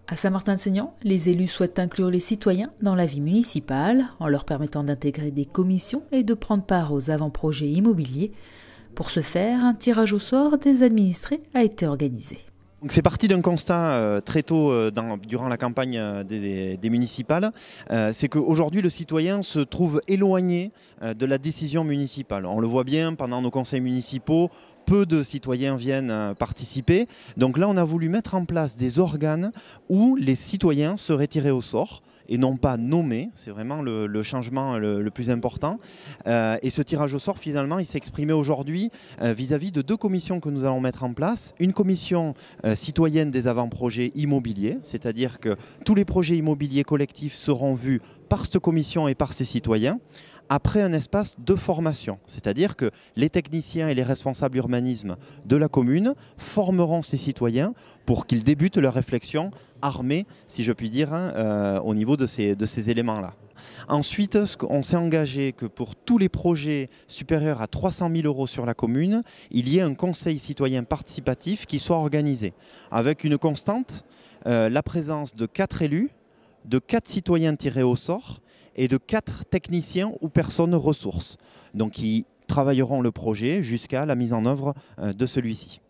À Saint-Martin-de-Seignan, les élus souhaitent inclure les citoyens dans la vie municipale en leur permettant d'intégrer des commissions et de prendre part aux avant-projets immobiliers. Pour ce faire, un tirage au sort des administrés a été organisé. C'est parti d'un constat très tôt durant la campagne des municipales, c'est qu'aujourd'hui le citoyen se trouve éloigné de la décision municipale. On le voit bien pendant nos conseils municipaux, peu de citoyens viennent participer. Donc là on a voulu mettre en place des organes où les citoyens seraient tirés au sort et non pas nommés, c'est vraiment le changement le plus important. Et ce tirage au sort, finalement, il s'est exprimé aujourd'hui vis-à-vis de deux commissions que nous allons mettre en place. Une commission citoyenne des avant-projets immobiliers, c'est-à-dire que tous les projets immobiliers collectifs seront vus par cette commission et par ses citoyens, après un espace de formation. C'est-à-dire que les techniciens et les responsables urbanisme de la commune formeront ces citoyens pour qu'ils débutent leur réflexion armés, si je puis dire, au niveau de ces éléments-là. Ensuite, on s'est engagé que pour tous les projets supérieurs à 300 000 € sur la commune, il y ait un conseil citoyen participatif qui soit organisé, avec une constante, la présence de 4 élus, de 4 citoyens tirés au sort et de 4 techniciens ou personnes ressources, donc qui travailleront le projet jusqu'à la mise en œuvre de celui-ci.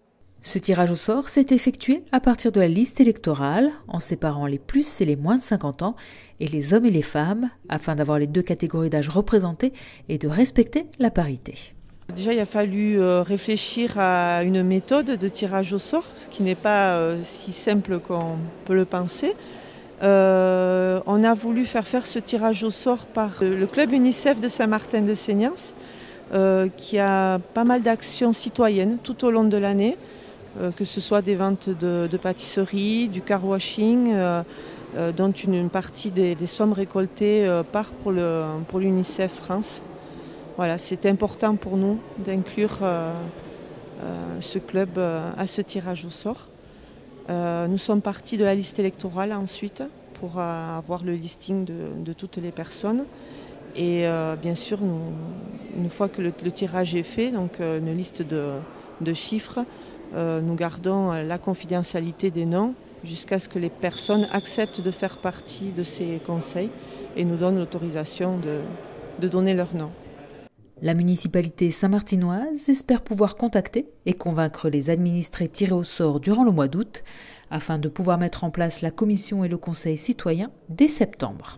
Ce tirage au sort s'est effectué à partir de la liste électorale, en séparant les plus et les moins de 50 ans, et les hommes et les femmes, afin d'avoir les deux catégories d'âge représentées et de respecter la parité. Déjà, il a fallu réfléchir à une méthode de tirage au sort, ce qui n'est pas si simple qu'on peut le penser. On a voulu faire ce tirage au sort par le club UNICEF de Saint-Martin-de-Seignan, qui a pas mal d'actions citoyennes tout au long de l'année, que ce soit des ventes de pâtisseries, du car washing, dont une partie des sommes récoltées part pour l'UNICEF France. Voilà, c'était important pour nous d'inclure ce club à ce tirage au sort. Nous sommes partis de la liste électorale ensuite pour avoir le listing de toutes les personnes. Et bien sûr, une fois que le tirage est fait, donc une liste de chiffres, nous gardons la confidentialité des noms jusqu'à ce que les personnes acceptent de faire partie de ces conseils et nous donnent l'autorisation de donner leur nom. La municipalité saint-martinoise espère pouvoir contacter et convaincre les administrés tirés au sort durant le mois d'août afin de pouvoir mettre en place la commission et le conseil citoyen dès septembre.